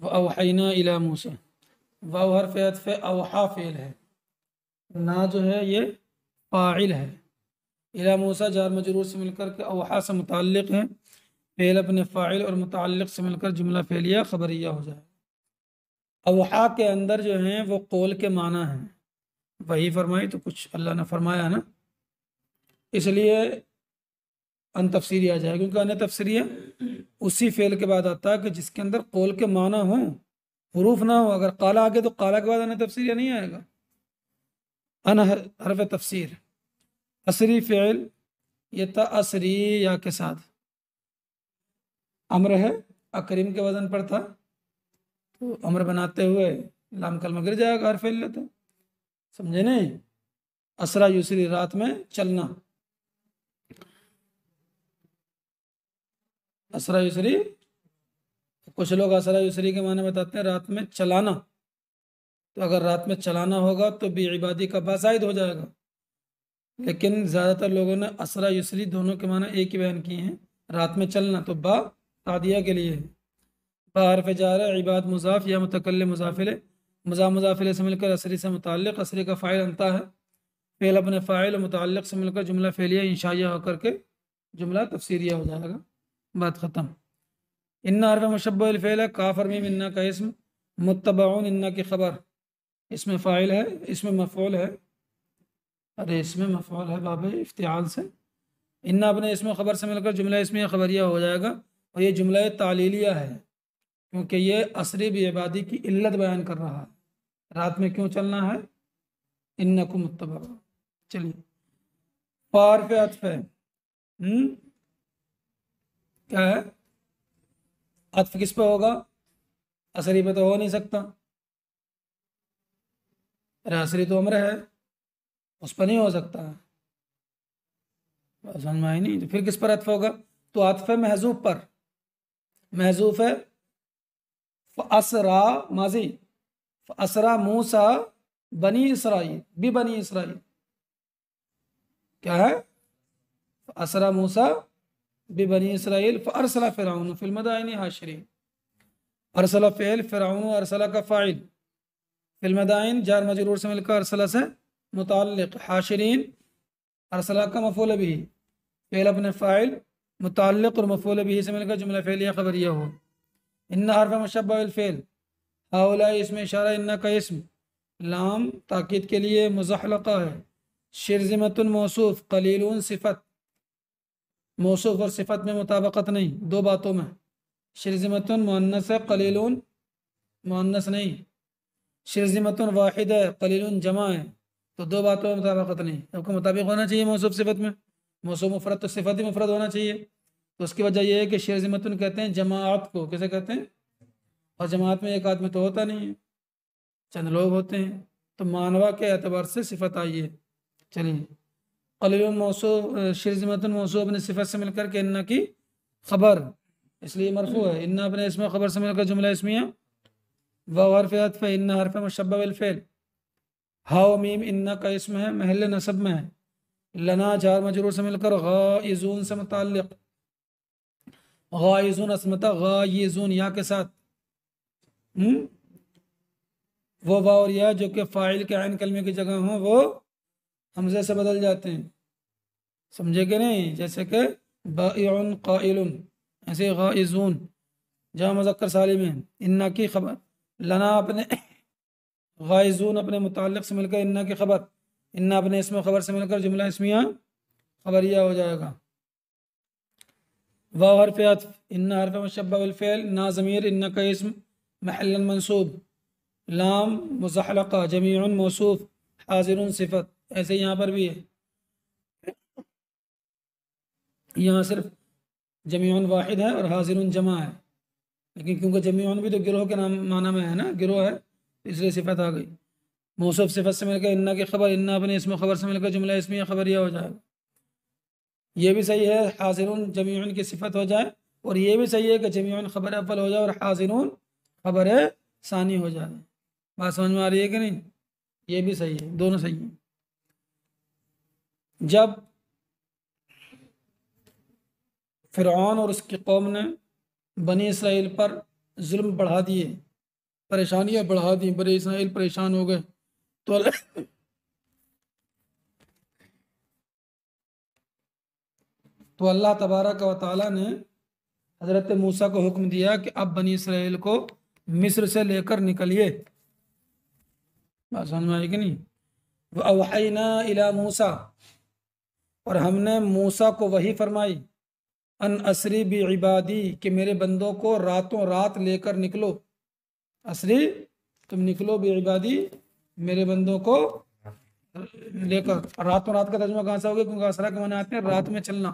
وأوحینا الی موسیٰ، واو حرف عطف اوحا فعل ہے، نا جو ہے یہ فاعل ہے، الی موسیٰ جار مجرور سے مل کر کے اوحا سے متعلق ہے، فعل اپنے فاعل اور متعلق سے مل کر جملہ فعلیہ خبریہ ہو جائے۔ اوحا کے اندر جو ہیں وہ قول کے معنی ہیں، وہی فرمائی تو کچھ اللہ نے فرمایا نا، اس لیے ان تفسیری آ جائے، کیونکہ ان تفسیریہ اسی فعل کے بعد آتا ہے کہ جس کے اندر قول کے معنی ہوں، حروف نہ ہو۔ اگر قالا آگے تو قالا کے بعد ان تفسیریہ نہیں آئے گا۔ ان حرف تفسیر، اسری فعل یہ تا اسری یا کے ساتھ امر ہے، اکریم کے وزن پر تھا تو امر بناتے ہوئے لام کلمہ گر جائے گا حرف علت ہے، سمجھے نہیں؟ اسرا یسری رات میں چلنا، اسرا یسری، کچھ لوگ اسرا یسری کے معنی بتاتے ہیں رات میں چلانا، تو اگر رات میں چلانا ہوگا تو بی عبادی کا با زائد ہو جائے گا، لیکن زیادہ تر لوگوں نے اسرا یسری دونوں کے معنی ایک ہی بیان کیے ہیں، رات میں چلنا تو با تعدیہ کے لیے ہے، با حرف جار ہے، عباد مضاف یا متکلم مضافل، مضافل سے مل کر اسری سے متعلق، اسری کا فاعل انتا ہے، فعل اپنے فاعل اور متعلق سے مل کر جملہ فعلیہ انشائیہ ہو کر کے جملہ تفسیریہ ہو جائے گا، بات ختم۔ ان حرف مشبہ الفعل ہے، کاف اور میم انا کا اسم، متبعون انا کی خبر، اس میں فاعل ہے، اس میں مفعول ہے، ارے اس میں مفعول ہے باب افتعال سے، انا اپنے اسم و خبر سے مل کر جملہ اسمیہ خبریہ ہو جائے گا، اور یہ جملہ تعلیلیہ ہے کیونکہ یہ اسری بی عبادی کی علت بیان کر رہا ہے، رات میں کیوں چلنا ہے، انکم متبعون۔ چلیے پار پہ عطف ہے، کیا ہے عطف کس پہ ہوگا، اسری پہ تو ہو نہیں سکتا، اسری تو امر ہے اس پہ نہیں ہو سکتا، سمجھ میں آئی نہیں؟ تو پھر کس پر عطف ہوگا، تو عطف ہے محذوف پر، محذوف ہے فاسرا ماضی، فاسرا موسیٰ بنی اسرائیل بھی بنی اسرائیل، کیا ہے فاسرا موسیٰ ببنی اسرائیل فارسل فرعون فی المدائن حاشرین، ارسلہ فعل، فرعون ارسلہ کا فاعل، فی المدائن جار مجرور سے مل کر ارسلہ سے متعلق، حاشرین ارسلہ کا مفعول بھی، فعل اپنے فاعل متعلق اور مفعول بھی سے مل کر جملہ فعلیہ خبریہ ہو۔ ان حرف مشبہ الفعل، ہؤلاء اس میں اشارہ ان کا اسم، لام تاکید کے لیے مزحلقہ ہے، شرذمۃ موصوف، قلیلون صفت، موصوف اور صفت میں مطابقت نہیں، دو باتوں میں، شرذمۃ مؤنث ہے، قلیلون مؤنث نہیں، شرذمۃ واحد ہے، قلیلون جمع ہے، تو دو باتوں میں مطابقت نہیں، سب کو مطابق ہونا چاہیے، موصوف صفت میں، موصوف مفرد تو صفت ہی مفرد ہونا چاہیے، تو اس کی وجہ یہ ہے کہ شرذمۃ کہتے ہیں جماعت کو، کیسے کہتے ہیں، اور جماعت میں ایک آدمی تو ہوتا نہیں ہے، چند لوگ ہوتے ہیں، تو مانوا کے اعتبار سے صفت آئی ہے۔ چلیے قلیل موصوف، شرذمۃ موصوف اپنے صفت سے مل کر کے ان کی خبر، اس لیے مرفوع ہے، ان اپنے اسم خبر سے مل کر جملہ اسمیہ، واو حرف عطف، ان حرف مشبہ بالفعل، ہا و میم ان کا اسم ہے، محل نصب میں ہے، لنا جار مجرور سے مل کر غائزون سے متعلق، غائزون اسمتا غائزون یا کے ساتھ، وہ واو اور یا جو کہ فاعل کے عین کلمے کی جگہ ہوں وہ حمزے سے بدل جاتے ہیں، سمجھے کہ نہیں؟ جیسے کہ بائعن قائلن، ایسے غائزون جہاں مذکر سالم ہے، انا کی خبر، لنا اپنے غائزون اپنے متعلق سے مل کر انا کی خبر، انا اپنے اسم خبر سے مل کر جملہ اسمیہ خبریہ ہو جائے گا۔ واو حرف عطف، ان حرف مشبہ بالفعل، نا ضمیر ان کا اسم محلا منصوب، لام مزحلقہ، جمیع موصوف، حاضر صفت، ایسے یہاں پر بھی ہے، یہاں صرف جمیع واحد ہے اور حاضر جمع ہے، لیکن کیونکہ جمیع بھی تو گروہ کے نام معنی میں ہے نا، گروہ ہے اس لیے صفت آ گئی، موصوف صفت سے مل کر انا کی خبر، انا اپنے اسم خبر سے مل کر جملہ اسمیہ خبریہ ہو جائے گا، یہ بھی صحیح ہے حاضر جمیع کی صفت ہو جائے، اور یہ بھی صحیح ہے کہ جمیع خبر اول ہو جائے اور حاضر خبر ثانی ہو جائے، بات سمجھ میں آ رہی ہے کہ نہیں؟ یہ بھی صحیح ہے، دونوں صحیح ہیں۔ جب فرعون اور اس کی قوم نے بنی اسرائیل پر ظلم بڑھا دیے پریشانیاں بڑھا دیں، بنی اسرائیل پریشان ہو گئے تو اللہ تبارک و تعالیٰ نے حضرت موسیٰ کو حکم دیا کہ اب بنی اسرائیل کو مصر سے لے کر نکلیے. بات سمجھ میں آئی کہ نہیں؟ وَأَوْحَيْنَا إِلَى مُوسَىٰ، اور ہم نے موسیٰ کو وحی فرمائی، ان اسری بعبادی، کہ میرے بندوں کو راتوں رات لے کر نکلو. اسری، تم نکلو، بعبادی، میرے بندوں کو لے کر. راتوں رات کا ترجمہ کہاں سے ہوگا؟ کیونکہ اسرا کے معنی آتے ہیں رات میں چلنا.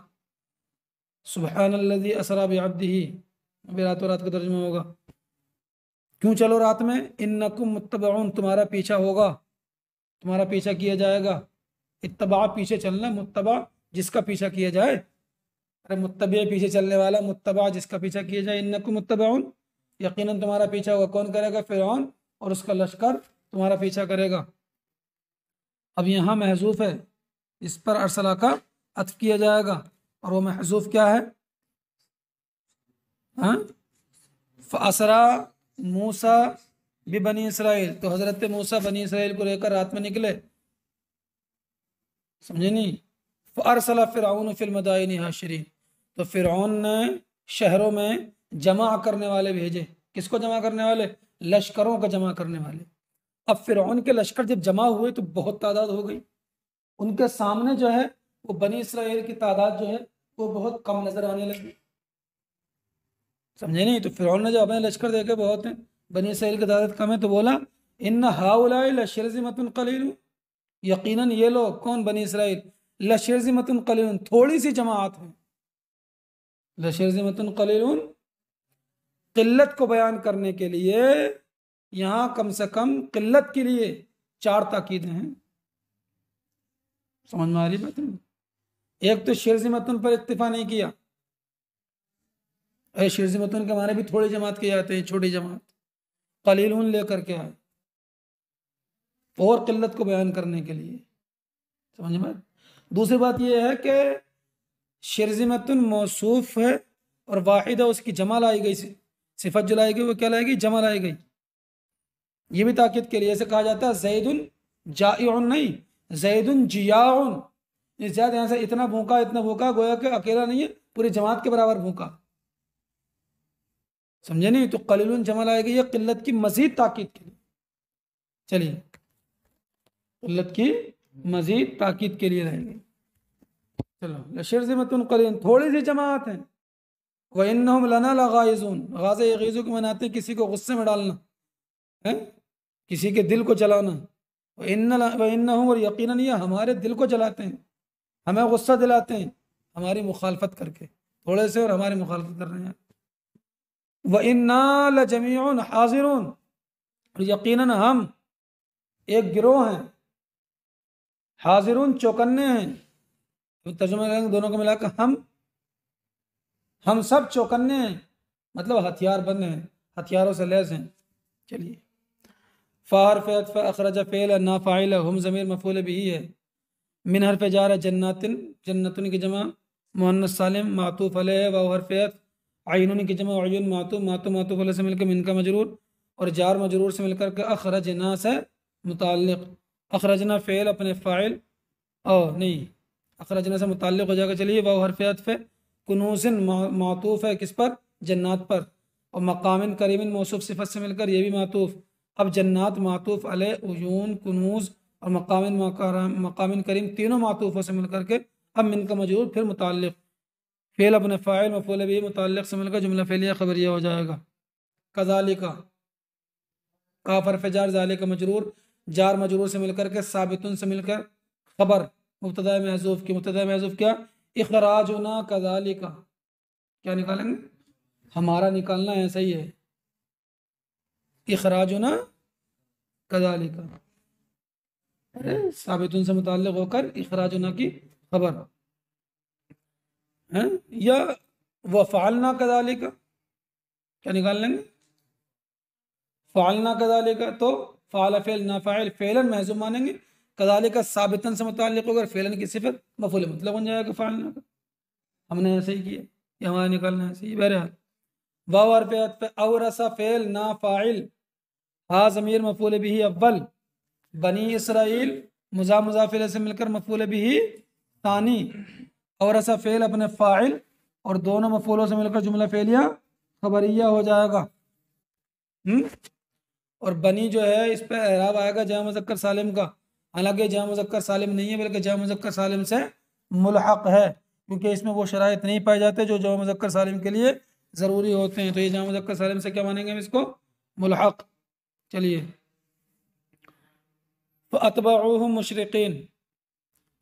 سبحان الذی اسری بعبدہ، ابھی راتوں رات کا ترجمہ ہوگا. کیوں چلو رات میں؟ انکم متبعون، تمہارا پیچھا ہوگا، تمہارا پیچھا کیا جائے گا. اتباع پیچھے چلنا، متبع جس کا پیچھا کیا جائے. ارے متبع پیچھے چلنے والا، متبع جس کا پیچھا کیا جائے. انکم متبعون، یقیناً تمہارا پیچھا ہوگا. کون کرے گا؟ فرعون اور اس کا لشکر تمہارا پیچھا کرے گا. اب یہاں محذوف ہے، اس پر ارسلہ کا عطف کیا جائے گا، اور وہ محذوف کیا ہے؟ فَأَسْرَا موسیٰ بِبَنِی اسرائیل، تو حضرت موسیٰ بنی اسرائیل کو لے کر رات میں نکلے. سمجھے نہیں؟ فَأَرْسَلَ فِرْعَوْنُ فِي الْمَدَائِنِ حَاشِرِينَ، تو فرعون نے شہروں میں جمع کرنے والے بھیجے. کس کو جمع کرنے والے؟ لشکروں کو جمع کرنے والے. اب فرعون کے لشکر جب جمع ہوئے تو بہت تعداد ہو گئی. ان کے سامنے جو ہے وہ بنی اسرائیل کی تعداد جو ہے وہ بہت کم نظر آنے لگی. سمجھے نہیں؟ تو فرعون نے جب اپنے لشکر دیکھے بہت ہیں، بنی اسرائیل کی تعداد کم ہے، تو بولا ان ہؤلاء لشرذمۃ قلیلون، یقیناً یہ لوگ، کون؟ بنی اسرائیل، لشرذمۃ قلیلون، تھوڑی سی جماعت ہے. لشرذمۃ قلیلون، قلت کو بیان کرنے کے لیے یہاں کم سے کم قلت کے لیے 4 تاکیدیں ہیں. سمجھ میں آ رہی بات ہے؟ ایک تو شرذمتن پر اکتفا نہیں کیا. شرذمتن کے معنی بھی تھوڑی جماعت کے جاتے ہیں، چھوٹی جماعت. قلیلون لے کر کے آئے اور قلت کو بیان کرنے کے لیے. سمجھ میں؟ دوسری بات یہ ہے کہ شرذمتن موصوف ہے اور واحدہ اس کی جمع لائی گئی، صفت جو لائی گئی وہ کیا لائی گئی؟ جمع لائی گئی. یہ بھی تاکید کے لیے ایسے کہا جاتا ہے زید جائع، نہیں زید جیاع. زیادہ یہاں سے اتنا بھوکا، گویا کہ اکیلا نہیں ہے، پوری جماعت کے برابر بھوکا. سمجھے نہیں؟ تو قلیلون جمع لائے گئی ہے قلت کی مزید تاکید کے لیے. چلیے، قلت کی مزید تاکید کے لیے رہے گی. چلو، لشرذمۃ قلیل، تھوڑی سی جماعت ہے. وَإِنَّهُمْ لَنَا لَغَائِظُونَ، غازہ یغیظ کو مناتے ہیں کسی کو غصے میں ڈالنا، کسی کے دل کو جلانا. وَإِنَّهُمْ، اور یقیناً یہ ہمارے دل کو جلاتے ہیں، ہمیں غصہ دلاتے ہیں ہماری مخالفت کر کے. تھوڑے سے اور ہماری مخالفت کر رہے ہیں. وَإِنَّا لَجَمِيعٌ حَاضِرُونَ، اور یقیناً ہم ایک گروہ ہیں. حاضرون چوکنے ہیں. ترجمہ کریں گے دونوں کو ملا کر، ہم سب چوکنے ہیں، مطلب ہتھیار بند ہیں، ہتھیاروں سے لیس ہیں. چلیے، فحرف عطف اخرج فعل نا فاعل، ہم ضمیر مفعول به ہے. من حرف جار جنات، جنتن کی جمع مؤنث سالم معطوف علیہ. واو حرف عطف عینن کی جمع عیون معطوف علیہ سے مل کر من کا مجرور، اور جار مجرور سے مل کر کے اخرجنا سے متعلق. اخرجنا فعل اپنے فاعل، نہیں، اخرجنا سے متعلق ہو جائے گا. چلیے، واو حرف عطف کنوز معطوف ہے کس پر؟ جنات پر. اور مقام کریم موصوف صفت سے مل کر یہ بھی معطوف. اب جنات معطوف علیہ، عیون، کنوز اور مقام کریم تینوں معطوفوں سے مل کر کے اب من کا مجرور پھر متعلق. فعل اپنے فاعل مفعول بھی متعلق سے مل کر جملہ فعلیہ خبریہ ہو جائے گا. کذالک، کاف حرف جار ذالک مجرور، جار مجرور سے مل کر کے ثابتن سے مل کر خبر مبتدا محذوف کی. مبتدا محذوف کیا؟ اخراجنا کذالک، کیا نکالیں گے؟ ہمارا نکالنا ایسا ہی ہے. اخراجنا کذالک ثابتن سے متعلق ہو کر اخراجنا کی خبر. یا وفعلنا کذالک، کیا نکال لیں گے؟ فعلنا کذالک، تو فعل فعل نا فاعل، فعلا محذوف مانیں گے. کذالک ثابتن سے متعلق ہوگا، فعلا کی صفت مفعول مطلق بن جائے گا فعلنا کا. ہم نے ایسے ہی کیا، یہ ہمارا نکالنا ہے ایسے ہی. بہرحال واو حرف عطف اورث فعل نا فاعل ہا ضمیر مفعول بھی اول، بنی اسرائیل مضاف الیہ سے مل کر مفعول بھی ثانی، اور ایسا فعل اپنے فاعل اور دونوں مفعولوں سے مل کر جملہ فعلیہ خبریہ ہو جائے گا۔ اور بنی جو ہے اس پہ اعراب آئے گا جمع مذکر سالم کا، حالانکہ جمع مذکر سالم نہیں ہے بلکہ جمع مذکر سالم سے ملحق ہے، کیونکہ اس میں وہ شرائط نہیں پائے جاتے جو جمع مذکر سالم کے لیے ضروری ہوتے ہیں، تو یہ جمع مذکر سالم سے کیا مانیں گے ہم اس کو؟ ملحق۔ چلیے، فَأَتْبَعُوهُمْ مُشْرِقِينَ،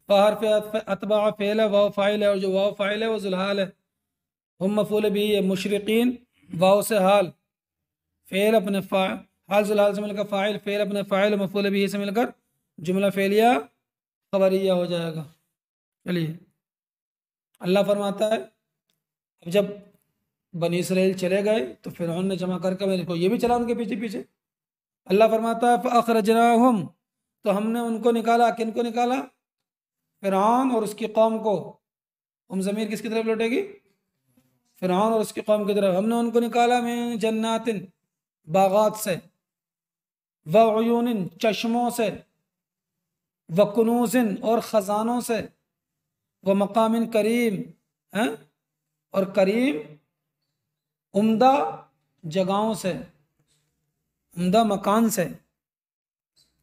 فحرف اتباع فعل ہے، واو فاعل ہے، اور جو واو فاعل ہے وہ ذوالحال ہے، ہم مفعول بھی ہے، مشرقین واو سے حال، فعل اپنے حال ذوالحال سے مل کر فاعل، فعل اپنے فاعل مفعول بھی سے مل کر جملہ فعلیہ خبریہ ہو جائے گا۔ چلیے، اللہ فرماتا ہے اب جب بنی اسرائیل چلے گئے تو فرعون نے جمع کر کے میرے کو یہ بھی چلا ان کے پیچھے پیچھے۔ اللہ فرماتا ہے فَأَخْرَجْنَاهُمْ، تو ہم نے ان کو نکالا، کن کو نکالا؟ فرعون اور اس کی قوم کو۔ ہم ضمیر کس کی طرف لوٹے گی؟ فرعون اور اس کی قوم کی طرف۔ ہم نے ان کو نکالا من جنات، باغات سے، وعیون، چشموں سے، وکنوز، اور خزانوں سے، ومقام کریم، اور کریم عمدہ جگہوں سے، عمدہ مکان سے۔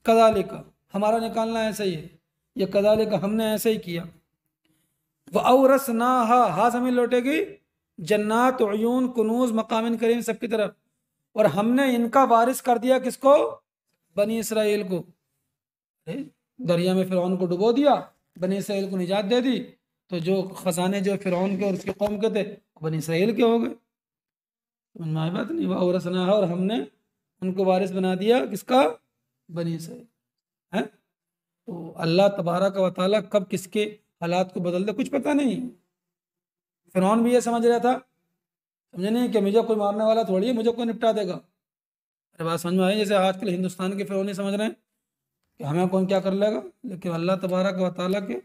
کذالک، ہمارا نکالنا ایسا ہی ہے، یہ کذالک ہم نے ایسے ہی کیا۔ وَأَوْرَثْنَاهَا، ہاں زمین لوٹے گی جنات، عیون، کنوز، مقام کریم سب کی طرف، اور ہم نے ان کا وارث کر دیا کس کو؟ بنی اسرائیل کو۔ دریا میں فرعون کو ڈبو دیا، بنی اسرائیل کو نجات دے دی، تو جو خزانے جو فرعون کے اور اس کی قوم کے تھے بنی اسرائیل کے ہو گئے۔ سمجھ میں آئی بات نہیں؟ وَأَوْرَثْنَاهَا، اور ہم نے ان کو وارث بنا دیا کس کا؟ بنی اسرائیل۔ تو اللہ تبارک و تعالیٰ کب کس کے حالات کو بدل دے کچھ پتہ نہیں۔ فرعون بھی یہ سمجھ رہا تھا، سمجھے نہیں، کہ مجھے کوئی مارنے والا تھوڑی ہے، مجھے کوئی نپٹا دے گا۔ ارے بات سمجھ میں آئی؟ جیسے آج کل ہندوستان کے فرعون سمجھ رہے ہیں کہ ہمیں کون کیا کر لے گا، لیکن اللہ تبارک و تعالیٰ کے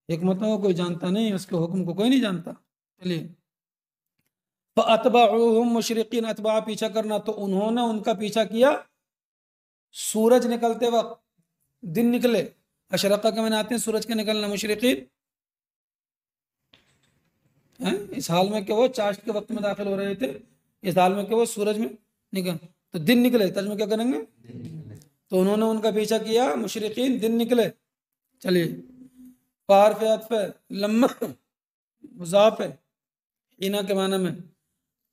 حکمتوں کو کوئی جانتا نہیں، اس کے حکم کو کوئی نہیں جانتا۔ چلیے، فَأَتْبَعُوهُمْ مُشْرِقِينَ، اتباع پیچھا کرنا، تو انہوں نے ان کا پیچھا کیا سورج نکلتے وقت، دن نکلے، اشرقہ کے معنی آتے ہیں سورج کا نکلنا، مشرقین اس حال میں کہ وہ چاشت کے وقت میں داخل ہو رہے تھے، اس حال میں کہ وہ سورج میں نکل تو دن نکلے، ترجمہ کیا کریں گے؟ تو انہوں نے ان کا پیچھا کیا مشرقین، دن نکلے۔ چلیے، حرف عطف لما مضاف ہے، اینا کے معنی میں،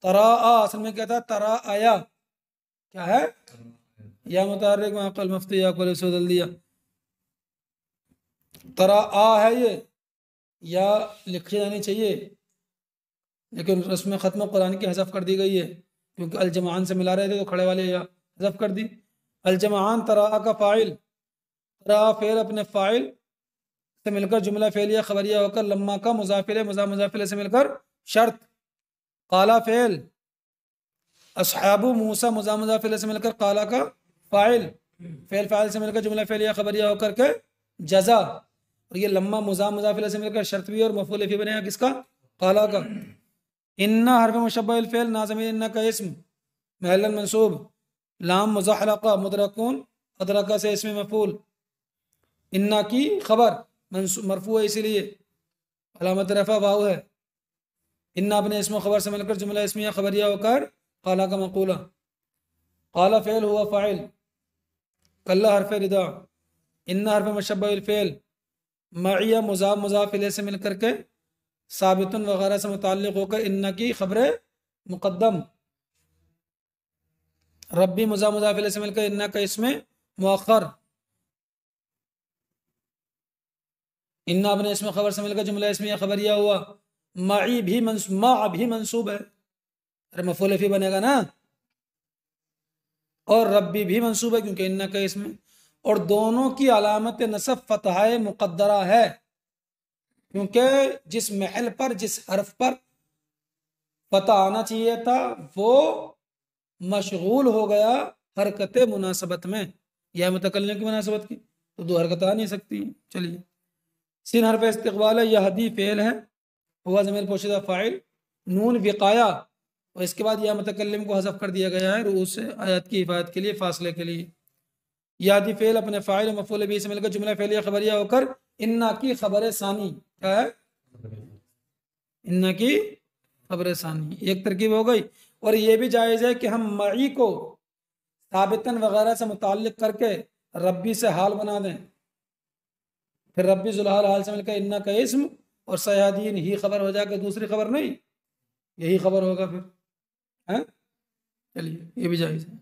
تراآ اصل میں کیا تھا؟ ترا آیا، کیا ہے؟ یا متحرک معقل مفتی یا قول سودل دیا، تراآ ہے یہ، یا لکھی جانی چاہیے لیکن رسم ختم قرآن کی حذف کر دی گئی ہے، کیونکہ الجمعان سے ملا رہے تھے تو کھڑے والے یا حذف کر دی۔ الجمعان تراآ کا فاعل، تراآ فعل اپنے فاعل سے مل کر جملہ فعلیہ خبریہ ہو کر لما کا مضاف الیہ مضاف الیہ سے مل کر شرط، قالا فعل، اصحاب موسیٰ مضاف الیہ سے مل کر قالا کا فاعل، فعل فاعل سے مل کر جملہ فعلیہ خبریہ ہو کر کے جزا، اور یہ لما مضاف الیہ سے مل کر شرط بھی اور مفعول فی بنے گا کس کا؟ قالا کا۔ انا حرف مشبہ الفعل نازمین انا کا اسم محلا منصوب، لام مزحلقہ مدرکون ادرکہ سے اسم مفعول، انا کی خبر مرفوع ہے اسی لیے علامت رفع واو ہے، انا اپنے اسم و خبر سے مل کر جملہ اسمیہ خبریہ ہو کر قالا کا مقولہ، قالا فعل ہوا فاعل، کلا حرف ردا، انا حرف مشبہ الفعل، معیہ مضاف الیہ سے مل کر کے ثابت وغیرہ سے متعلق ہو کر انا کی خبر مقدم، ربی مضاف الیہ سے مل کر انا کا اسم مؤخر، انا اپنے اسم خبر سے مل کر جملہ اسمیہ خبریہ ہوا، معی بھی منصوب ہے، ارے مفعول فی بنے گا نا، اور ربی بھی منصوب ہے کیونکہ انا کا اسم، اور دونوں کی علامت نصب فتحہ مقدرہ ہے، کیونکہ جس محل پر جس حرف پر فتح آنا چاہیے تھا وہ مشغول ہو گیا حرکت مناسبت میں، یا متکلم کی مناسبت کی، تو دو حرکت آ نہیں سکتی۔ چلیے، سین حرف استقبال ہے، یہدی فعل ہے، ہوا ضمیر پوشیدہ فاعل، نون وقایا اور اس کے بعد یا متکلم کو حذف کر دیا گیا ہے رؤوس آیات کی حفاظت کے لیے، فاصلے کے لیے۔ یادی فعل اپنے فاعل و مفعول بھی سے مل کر جملہ فعلیہ خبریہ ہو کر انا کی خبر ثانی، کیا ہے؟ انا کی خبر ثانی ایک ترکیب ہو گئی۔ اور یہ بھی جائز ہے کہ ہم معی کو ثابتاً وغیرہ سے متعلق کر کے ربی سے حال بنا دیں، پھر ربی ذوالحال حال سے مل کر انا کا اسم اور سیادین ہی خبر ہو جائے گا، دوسری خبر نہیں، یہی خبر ہوگا پھر۔ چلیے یہ بھی جائز ہے۔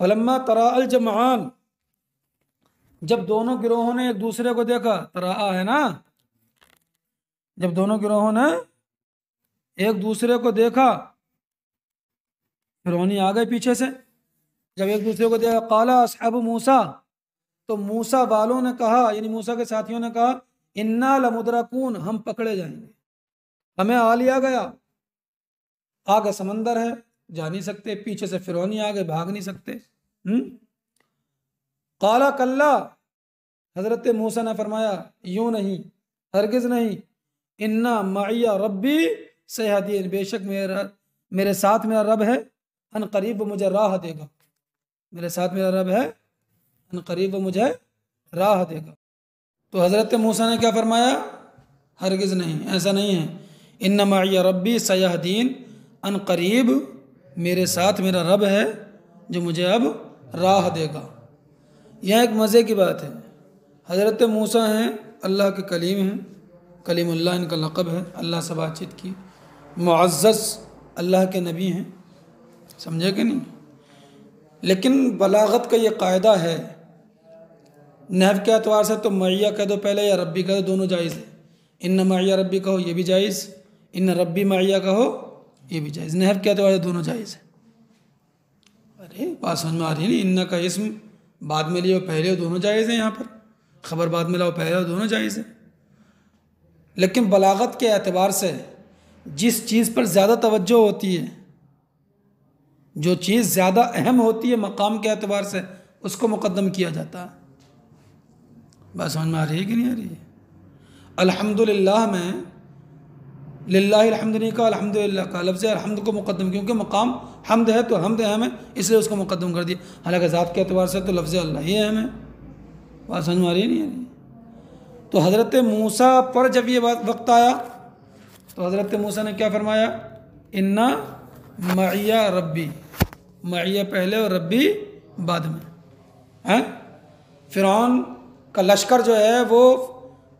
فلما ترا الجمعان، جب دونوں گروہوں نے ایک دوسرے کو دیکھا، تراء ہے نا، جب دونوں گروہوں نے ایک دوسرے کو دیکھا، فرعونی آ گئے پیچھے سے، جب ایک دوسرے کو دیکھا، قال اصحاب موسیٰ، تو موسیٰ والوں نے کہا، یعنی موسیٰ کے ساتھیوں نے کہا، انا لمدرکون، ہم پکڑے جائیں گے، ہمیں آ لیا گیا، آگے سمندر ہے جا نہیں سکتے، پیچھے سے فرعونی آگے بھاگ نہیں سکتے۔ قال کلا، حضرت موسیٰ نے فرمایا یوں نہیں، ہرگز نہیں، انا معی ربی سیہدین، بے شک میرے ساتھ میرا رب ہے، ان قریب وہ مجھے راہ دے گا، میرے ساتھ میرا رب ہے، ان قریب وہ مجھے راہ دے گا۔ تو حضرت موسیٰ نے کیا فرمایا؟ ہرگز نہیں، ایسا نہیں ہے، ان معی ربی سیہدین، ان قریب میرے ساتھ میرا رب ہے جو مجھے اب راہ دے گا۔ یہ ایک مزے کی بات ہے، حضرت موسیٰ ہیں اللہ کے کلیم ہیں، کلیم اللہ ان کا لقب ہے، اللہ سے بات چیت کی، معزز اللہ کے نبی ہیں، سمجھے کہ نہیں؟ لیکن بلاغت کا یہ قاعدہ ہے، نحو کے اعتبار سے تو معیہ کہہ دو پہلے یا ربی کہہ دو، دونوں جائز ہے، ان معیہ ربی کہو یہ بھی جائز، ان ربی معیہ کہو یہ بھی جائز، نحو کے اعتبار سے دونوں جائز ہے۔ ارے بات سمجھ میں آ رہی ہے نہیں، ان کا اسم بعد میں لیا پہلے ہو، دونوں جائز ہیں، یہاں پر خبر بعد میں لاؤ پہلے ہو، دونوں جائز ہیں۔ لیکن بلاغت کے اعتبار سے جس چیز پر زیادہ توجہ ہوتی ہے، جو چیز زیادہ اہم ہوتی ہے مقام کے اعتبار سے، اس کو مقدم کیا جاتا ہے۔ بات سمجھ میں آ رہی ہے کہ نہیں آ رہی ہے؟ الحمدللہ میں للہ الحمد نہیں کہا، الحمدللہ کا لفظ الحمد کو مقدم، کیونکہ مقام حمد ہے تو حمد اہم ہے، اس لیے اس کو مقدم کر دیا، حالانکہ ذات کے اعتبار سے تو لفظ اللہ ہی اہم ہے۔ بات سمجھ میں آ رہی ہے نہیں آ رہی؟ تو حضرت موسیٰ پر جب یہ وقت آیا تو حضرت موسیٰ نے کیا فرمایا؟ انا معیہ ربی، معیہ پہلے اور ربی بعد میں۔ فرعون کا لشکر جو ہے وہ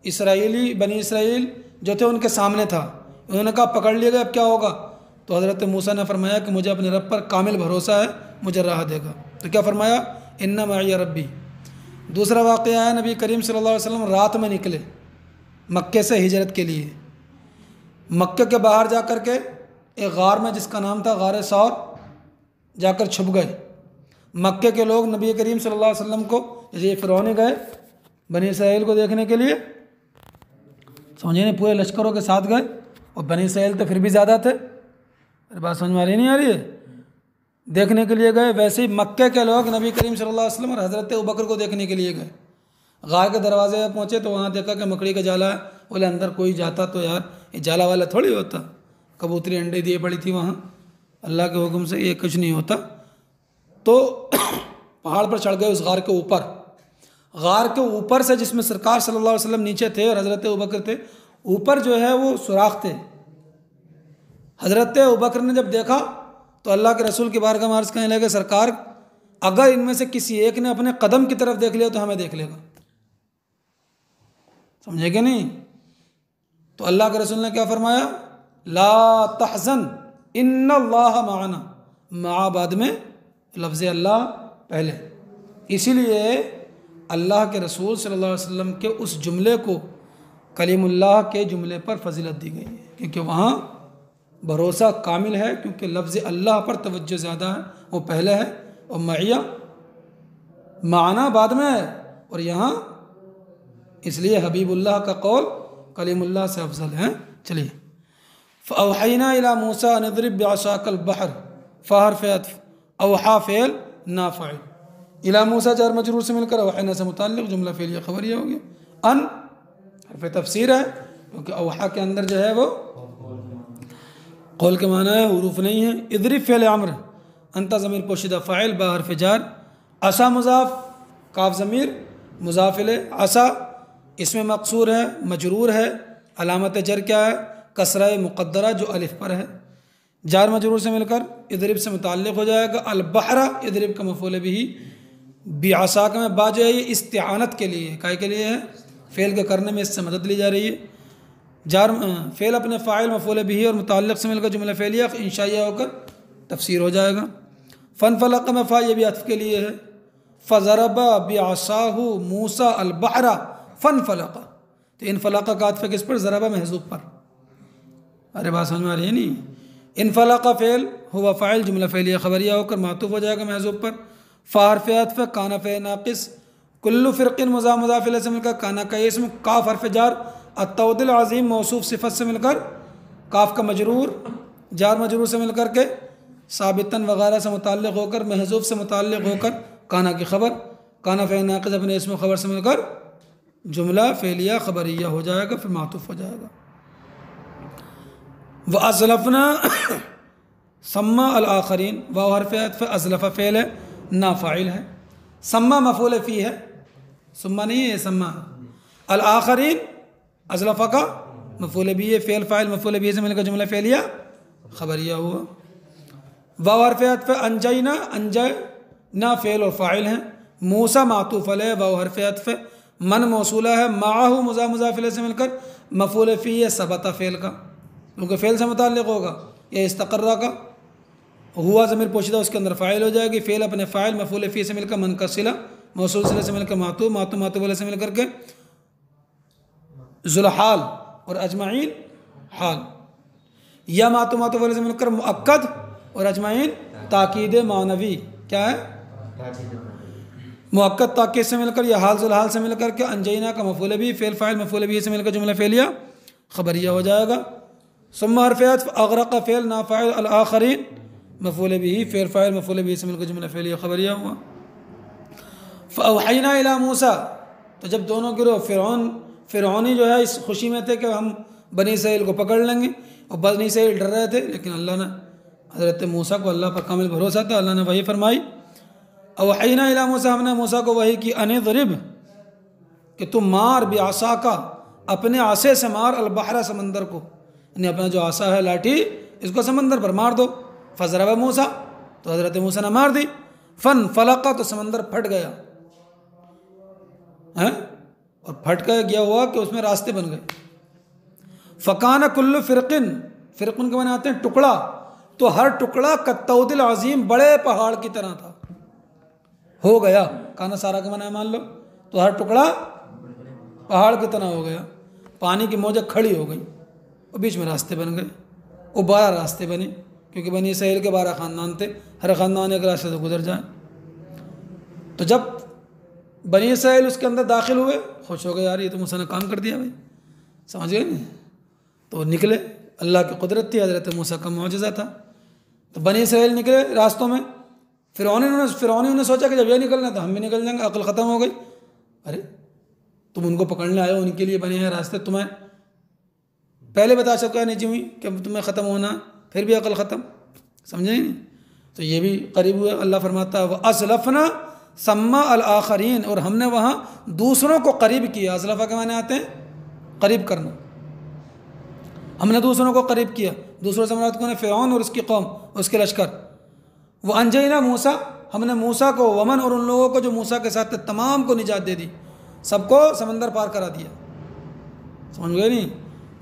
اسرائیلی بنی اسرائیل جو تھے ان کے سامنے تھا، انہوں نے کہا پکڑ لیا گیا، اب کیا ہوگا؟ تو حضرت موسیٰ نے فرمایا کہ مجھے اپنے رب پر کامل بھروسہ ہے، مجھے راہ دے گا۔ تو کیا فرمایا؟ انا معیہ ربی۔ دوسرا واقعہ ہے، نبی کریم صلی اللہ علیہ وسلم رات میں نکلے مکے سے ہجرت کے لیے، مکے کے باہر جا کر کے ایک غار میں جس کا نام تھا غار ثور جا کر چھپ گئے۔ مکے کے لوگ نبی کریم صلی اللہ علیہ وسلم کو، جیسے یہ فرعون گئے بنی اسرائیل کو دیکھنے کے لیے، سمجھے نہیں، پورے لشکروں کے ساتھ گئے، اور بنی اسرائیل تو پھر بھی زیادہ تھے، بات سمجھ میں آ رہی نہیں آ رہی ہے؟ دیکھنے کے لیے گئے، ویسے ہی مکے کے لوگ نبی کریم صلی اللہ علیہ وسلم اور حضرت ابوبکر کو دیکھنے کے لیے گئے۔ غار کے دروازے پہ پہنچے تو وہاں دیکھا کہ مکڑی کا جالا ہے، بولے اندر کوئی جاتا تو یار یہ جالا والا تھوڑی ہوتا، کبوتری انڈے دیے پڑی تھی وہاں، اللہ کے حکم سے یہ کچھ نہیں ہوتا۔ تو پہاڑ پر چڑھ گئے اس غار کے اوپر، غار کے اوپر سے جس میں سرکار صلی اللہ علیہ وسلم نیچے تھے اور حضرت ابوبکر تھے، اوپر جو ہے وہ سوراخ تھے۔ حضرت ابوبکر نے جب دیکھا تو اللہ کے رسول کی بارگاہ میں عرض کرنے لگے، سرکار اگر ان میں سے کسی ایک نے اپنے قدم کی طرف دیکھ لیا تو ہمیں دیکھ لے گا، سمجھے کہ نہیں؟ تو اللہ کے رسول نے کیا فرمایا؟ لا تحزن ان اللہ معنا، مع بعد میں لفظ اللہ پہلے، اسی لیے اللہ کے رسول صلی اللہ علیہ وسلم کے اس جملے کو کلیم اللہ کے جملے پر فضیلت دی گئی ہے، کیونکہ وہاں بھروسہ کامل ہے، کیونکہ لفظ اللہ پر توجہ زیادہ ہے، وہ پہلے ہے، اور معیہ معنی بعد میں ہے، اور یہاں اس لیے حبیب اللہ کا قول کلیم اللہ سے افضل ہے۔ چلیے، فأوحینا الی موسیٰ ان اضرب بعصاک البحر، فحرف عطف، اوحا فعل نافعل، الی موسیٰ جار مجرور سے مل کر اوحینا سے متعلق جملہ فعلیہ خبریہ ہو گیا، ان حرف تفسیر ہے کیونکہ اوحا کے اندر جو ہے وہ قول کے معنی ہے حروف نہیں ہیں. اضرب فعل امر، انت ضمیر پوشیدہ فاعل با حرف جار، عصا مضاف، کاف ضمیر مضاف الیہ، عصا اس میں مقصور ہے مجرور ہے، علامت جر کیا ہے؟ کسرہ مقدرہ جو الف پر ہے، جار مجرور سے مل کر اضرب سے متعلق ہو جائے گا. البحر اضرب کا مفعول بھی، بعصا کا میں با جو ہے یہ استعانت کے لیے، کائے کے لیے ہے؟ فعل کے کرنے میں اس سے مدد لی جا رہی ہے. جار فعل اپنے فاعل مفعول بھی اور متعلق سے مل کر جملہ فعلیہ انشائیہ ہو کر تفسیر ہو جائے گا. فانفلق میں فا یہ بھی عطف کے لیے ہے. فضرب بعصاہ موسیٰ البحر فانفلق، تو انفلق کا عطف ہے کس پر؟ ضرب محذوف پر. ارے بات سمجھ میں آ رہی ہے نہیں؟ انفلق فعل ہوا فاعل جملہ فعلیہ خبریہ ہو کر معطوف ہو جائے گا محذوف پر. فا حرف عطف، کان فعل ناقص، کل فرق مضاف الیہ سے مل کر کانا کا اسم، کاف حرف جار، التود العظیم موصوف صفت سے مل کر کاف کا مجرور، جار مجرور سے مل کر کے ثابتاً وغیرہ سے متعلق ہو کر محذوف سے متعلق ہو کر کانا کی خبر، کانا فعل ناقص اپنے اسم و خبر سے مل کر جملہ فعلیہ خبریہ ہو جائے گا، پھر معطوف ہو جائے گا. وَأَزْلَفْنَا سما الآخرین، واو حرف عطف، ازلف فعل ہے نا فاعل ہے، سما مفعول فی ہے، سما نہیں ہے سما. الآخرین ازلف کا مفعول بھی ہے، فعل فاعل مفعول بھی سے مل کر جملہ فعلیہ خبریہ ہوا. واو حرف عطف، انجینا انجینا فعل اور فاعل ہیں، موسیٰ معطوف علیہ، واو حرف عطف، من موصولہ ہے، معہ مضاف الیہ سے مل کر مفعول فی ہے ثبت فعل کا، کیونکہ فعل سے متعلق ہوگا، یا استقرہ کا. ہوا ضمیر پوشیدہ اس کے اندر فاعل ہو جائے گی، فعل اپنے فاعل مفعول فی سے مل کر من کا صلہ، موصول صلہ سے مل کر معطوف، معطوف علیہ سے مل کر کے ذوالحال اور اجمعین حال، یا معطوف علیہ سے مل کر مؤکد اور اجمعین تاکید معنوی، کیا ہے؟ مؤکد تاکید سے مل کر یا حال ذوالحال سے مل کر کے انجینا کا مفعول بھی، فعل فاعل مفعول بھی سے مل کر جملہ فعلیہ خبریہ ہو جائے گا. ثم حرف عطف، اغرق فعل نا فاعل، الآخرین مفعول بھی، فعل فاعل مفعول بھی سے مل کر جملہ فعلیہ خبریہ ہوا. فأوحینا الی موسیٰ، تو جب دونوں گروہ فرعونی جو ہے اس خوشی میں تھے کہ ہم بنی اسرائیل کو پکڑ لیں گے، اور بنی اسرائیل ڈر رہے تھے، لیکن اللہ نے حضرت موسیٰ کو اللہ پر کامل بھروسہ تھا، اللہ نے وحی فرمائی. اوحینا الی موسیٰ، ہم نے موسیٰ کو وحی کی، ان اضرب کہ تم مار بعصاک، اپنے عصے سے مار، البحر سمندر کو، یعنی اپنا جو عصا ہے لاٹھی اس کو سمندر پر مار دو. فضرب موسیٰ، تو حضرت موسیٰ نے مار دی. فانفلق، تو سمندر پھٹ گیا، اور پھٹ گیا ہوا کہ اس میں راستے بن گئے. فکان کل فرقن کے معنی آتے ہیں ٹکڑا، تو ہر ٹکڑا کالطود العظیم، بڑے پہاڑ کی طرح تھا، ہو گیا. کانا سارا کا معنی مان لو، تو ہر ٹکڑا پہاڑ کی طرح ہو گیا، پانی کی موجیں کھڑی ہو گئی، اور بیچ میں راستے بن گئے. وہ 12 راستے بنے، کیونکہ بنی اسرائیل کے 12 خاندان تھے، ہر خاندان ایک راستے سے گزر جائیں. تو جب بنی اسرائیل اس کے اندر داخل ہوئے، خوش ہو گئے، یار یہ تو موسیٰ نے کام کر دیا بھائی، سمجھ گئے نہیں؟ تو نکلے، اللہ کی قدرت تھی، حضرت موسیٰ کا معجزہ تھا. تو بنی اسرائیل نکلے راستوں میں، فرعونیوں نے سوچا کہ جب یہ نکلنا تو ہم بھی نکل جائیں گے، عقل ختم ہو گئی. ارے تم ان کو پکڑنے آئے ہو، ان کے لیے بنے ہیں راستے، تمہیں پہلے بتا سکا نہیں چاہیے کہ تمہیں ختم ہونا، پھر بھی عقل ختم، سمجھے نہیں؟ تو یہ بھی قریب ہوئے. اللہ فرماتا ہے وَأَزْلَفْنَا سَمَّا الْآخَرِينَ، اور ہم نے وہاں دوسروں کو قریب کیا. ازلفہ کے معنی آتے ہیں قریب کرنا، ہم نے دوسروں کو قریب کیا. دوسروں سے مراد کون ہے؟ فرعون اور اس کی قوم، اس کے لشکر. وَأَنْجَيْنَا موسیٰ، ہم نے موسیٰ کو، ومن، اور ان لوگوں کو جو موسیٰ کے ساتھ تمام کو نجات دے دی، سب کو سمندر پار کرا دیا. سمجھ گئے نہیں؟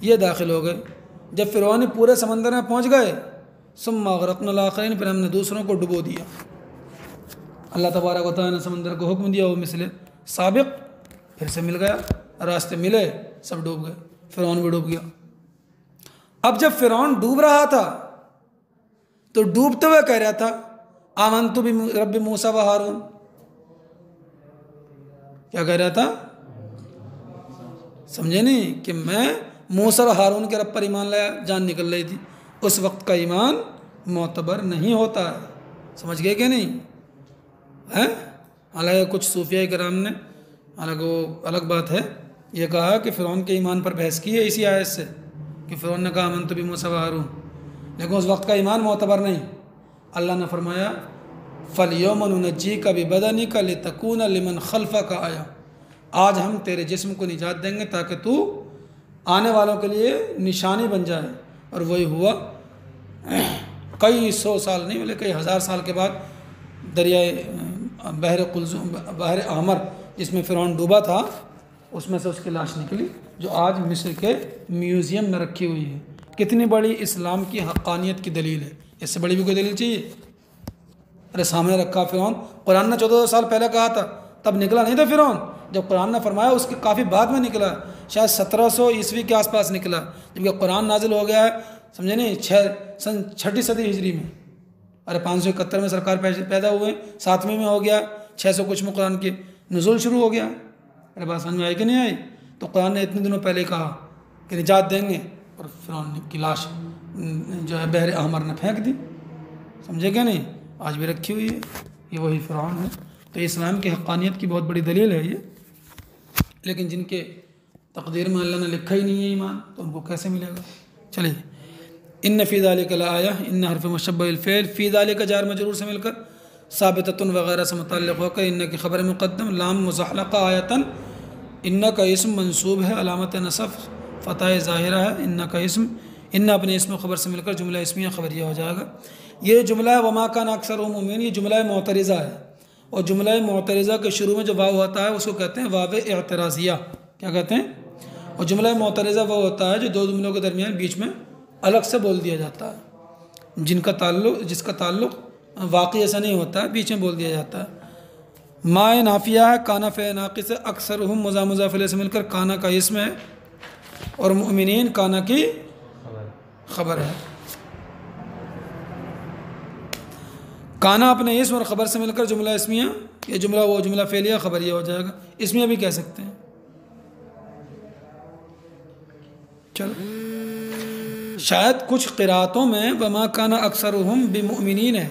یہ داخل ہو گئے. جب فرعونی پورے سمندر میں پہنچ گئے، ثم اغرقنا الآخرین، پھر ہم نے دوسروں کو ڈبو دیا. اللہ تبارک و تعالیٰ نے سمندر کو حکم دیا، وہ مثل سابق پھر سے مل گیا، راستے ملے، سب ڈوب گئے، فرعون بھی ڈوب گیا. اب جب فرعون ڈوب رہا تھا تو ڈوبتے ہوئے کہہ رہا تھا آمنت برب موسیٰ و ہارون، کیا کہہ رہا تھا؟ سمجھے نہیں؟ کہ میں موسیٰ و ہارون کے رب پر ایمان لایا. جان نکل رہی تھی. اس وقت کا ایمان معتبر نہیں ہوتا ہے. سمجھ گئے کہ نہیں؟ حالانکہ کچھ صوفیہ کرام نے، حالانکہ وہ الگ بات ہے، یہ کہا کہ فرعون کے ایمان پر بحث کی ہے اسی آیت سے، کہ فرعون نے کہا آمنت بموسیٰ و ہارون، لیکن اس وقت کا ایمان معتبر نہیں. اللہ نے فرمایا فَالْيَوْمَ نُنَجِّيكَ بِبَدَنِكَ لِتَكُونَ لِمَنْ خَلْفَكَ آیَةً. آج ہم تیرے جسم کو نجات دیں گے تاکہ تو آنے والوں کے لیے نشانی بن جائے. اور وہی ہوا. کئی سو سال نہیں بلکہ کئی ہزار سال کے بعد دریائے بحر احمر جس میں فرعون ڈوبا تھا اس میں سے اس کی لاش نکلی جو آج مصر کے میوزیم میں رکھی ہوئی ہے. کتنی بڑی اسلام کی حقانیت کی دلیل ہے. اس سے بڑی بھی کوئی دلیل چاہیے؟ ارے سامنے رکھا فرعون. قرآن نے 1400 سال پہلے کہا تھا تب نکلا نہیں تھا فرعون. جب قرآن نے فرمایا اس کے کافی بعد میں نکلا, شاید 1700 عیسوی کے آس پاس نکلا, جبکہ قرآن نازل ہو گیا ہے سمجھے نہیں سن 6 صدی ہجری میں. ارے 571 میں سرکار پیدا ہوئے, 7ویں میں ہو گیا, 600 کچھ میں قرآن کی نزول شروع ہو گیا. ارے بات سمجھ میں آئی کہ نہیں آئی؟ تو قرآن نے اتنے دنوں پہلے ہی کہا کہ نجات دیں گے, اور فرعون کی لاش جو ہے بحر احمر نے پھینک دی. سمجھے کیا نہیں؟ آج بھی رکھی ہوئی ہے. یہ وہی فرعون ہے. تو اسلام کی حقانیت کی بہت بڑی دلیل ہے یہ. لیکن جن کے تقدیر میں اللہ نے لکھا ہی نہیں ہے ایمان, تو ان کو کیسے ملے گا؟ چلیے. ان فی ذالک لآیہ, ان حرف مشبہ الفعل, فی ذالک جار مجرور سے مل کر ثابتۃ وغیرہ سے متعلق ہو کر ان کی خبر مقدم, لام مزحلقہ آیتاً, ان کا اسم منصوب ہے, علامت نصب فتح ظاہرہ ہے. ان کا اسم, ان اپنے اسم و خبر سے مل کر جملہ اسمیہ خبریہ ہو جائے گا. یہ جملہ وما کان اکثرهم مؤمنین, یہ جملہ معترضہ ہے. اور جملہ معترضہ کے شروع میں جو واو ہوتا ہے اس کو کہتے ہیں واو اعتراضیہ. کیا کہتے ہیں؟ اور جملہ معترضہ وہ ہوتا ہے جو دو جملوں کے درمیان بیچ میں الگ سے بول دیا جاتا ہے, جس کا تعلق واقعی ایسا نہیں ہوتا ہے, بیچ میں بول دیا جاتا ہے. مائے نافیہ ہے, کانا فعل ناقص ہے, اکثرہم مضاف الیہ سے مل کر کانا کا اسم ہے, اور مؤمنین کانا کی خبر ہے. کانا اپنے اسم اور خبر سے مل کر جملہ اسمیہ, یہ جملہ وہ جملہ فعلیہ خبریہ ہو جائے گا. اسمیہ بھی کہہ سکتے ہیں. چلو, شاید کچھ قراتوں میں وما کانا اکثرہم بمؤمنین ہے,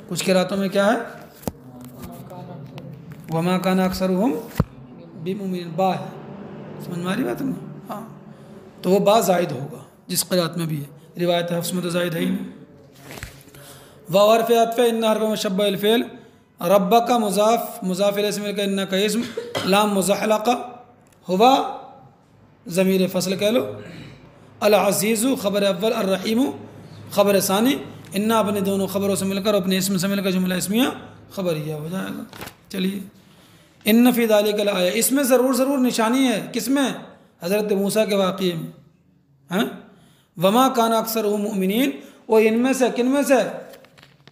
کچھ قراتوں میں کیا ہے وما کانا اکثرہم بمؤمنین, با ہے. سمجھ میں آ رہی بات نہیں؟ ہاں, تو وہ با زائد ہوگا جس قرات میں بھی ہے. روایت حفص میں تو زائد ہے ہی نہیں. واو حرف عطف, ان حرف مشبہ الفعل, ربک مضاف الیہ سے مل کر ان کا اسم, لام مزحلقہ, ہوا ضمیر فصل کہہ لو, العزیز خبر اول, الرحیم خبر ثانی, ان اپنے دونوں خبروں سے مل کر اپنے اسم سے مل کر جملہ اسمیہ خبریہ ہو جائے گا. چلیے. ان فی ذالک لآیہ, اس میں ضرور نشانی ہے. کس میں؟ حضرت موسیٰ کے واقعے میں. ہاں, وما کان اکثرہم مؤمنین, وہ ان میں سے کن میں سے؟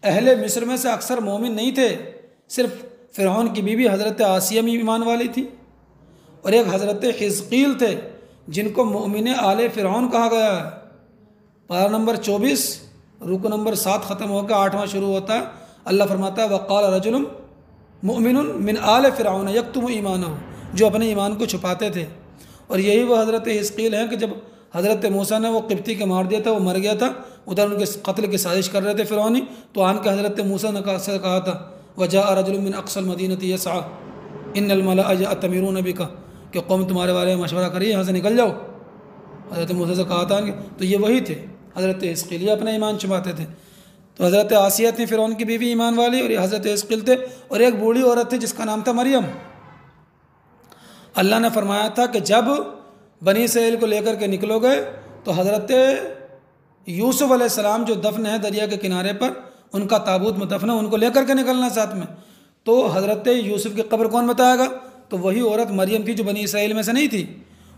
اہل مصر میں سے اکثر مومن نہیں تھے. صرف فرعون کی بیوی حضرت آسیہ میں ایمان والی تھی, اور ایک حضرت حزقیل تھے جن کو مؤمن آل فرعون کہا گیا ہے. پارہ نمبر 24 رکو نمبر 7 ختم ہو کے 8واں شروع ہوتا ہے. اللہ فرماتا ہے وقال رجل مؤمن من آل فرعون یکتم ایمانہ, جو اپنے ایمان کو چھپاتے تھے. اور یہی وہ حضرت حزقیل ہیں کہ جب حضرت موسیٰ نے وہ قبطی کے مار دیا تھا, وہ مر گیا تھا, ادھر ان کے قتل کی سازش کر رہے تھے فرعونی, تو آن کے حضرت موسیٰ نے کہا تھا وجاء رجل من اقصى المدینۃ یسعى ان الملأ یأتمرون بک, کہ قوم تمہارے بارے میں مشورہ کری, یہاں سے نکل جاؤ. حضرت موسیٰ سے کہا تھا تو یہ وہی تھے حضرت حزقیل, یہ اپنا ایمان چھپاتے تھے. تو حضرت آسیہ تھی فرعون کی بیوی ایمان والی, اور یہ حضرت حزقیل تھے, اور ایک بوڑھی عورت تھی جس کا نام تھا مریم. اللہ نے فرمایا تھا کہ جب بنی اسرائیل کو لے کر کے نکلو گئے تو حضرت یوسف علیہ السلام جو دفن ہے دریا کے کنارے پر, ان کا تابوت میں دفن ہے, ان کو لے کر کے نکلنا ساتھ میں. تو حضرت یوسف کی قبر کون بتائے گا؟ تو وہی عورت مریم تھی جو بنی اسرائیل میں سے نہیں تھی,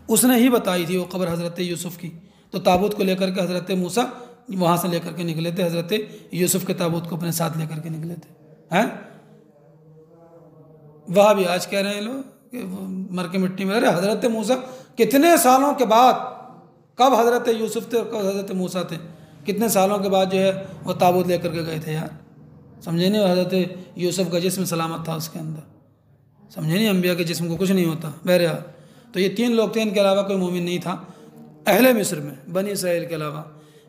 اس نے ہی بتائی تھی وہ قبر حضرت یوسف کی. تو تابوت کو لے کر کے حضرت موسیٰ وہاں سے لے کر کے نکلے تھے, حضرت یوسف کے تابوت کو اپنے ساتھ لے کر کے نکلے تھے. ہیں وہاں بھی آج کہہ رہے ہیں لوگ کہ وہ مر کے مٹی میں. ارے حضرت موسیٰ کتنے سالوں کے بعد, کب حضرت یوسف تھے اور کب حضرت موسیٰ تھے, کتنے سالوں کے بعد جو ہے وہ تابوت لے کر کے گئے تھے یار. سمجھے نہیں؟ حضرت یوسف کا جسم سلامت تھا اس کے اندر. سمجھے نہیں؟ انبیاء کے جسم کو کچھ نہیں ہوتا. بہرحال تو یہ 3 لوگ تھے, ان کے علاوہ کوئی مومن نہیں تھا اہل مصر میں, بنی اسرائیل کے علاوہ.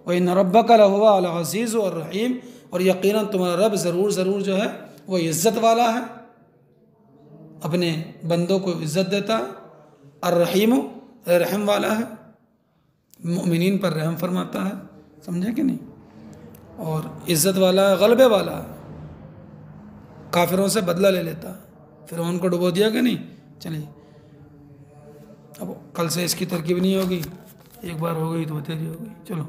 وَإِنَّ رَبَّكَ لَهُوَ الْعَزِيزُ الرَّحِيمُ, اور یقیناً تمہارا رب ضرور جو ہے وہ عزت والا ہے, اپنے بندوں کو عزت دیتا ہے. الرحیم, رحم والا ہے, مؤمنین پر رحم فرماتا ہے. سمجھے کہ نہیں؟ اور عزت والا غلبے والا کافروں سے بدلہ لے لیتا. فرعون کو ڈبو دیا کہ نہیں؟ چلیے اب کل سے اس کی ترکیب نہیں ہوگی، ایک بار ہو گئی تو بتیری ہو گئی. چلو.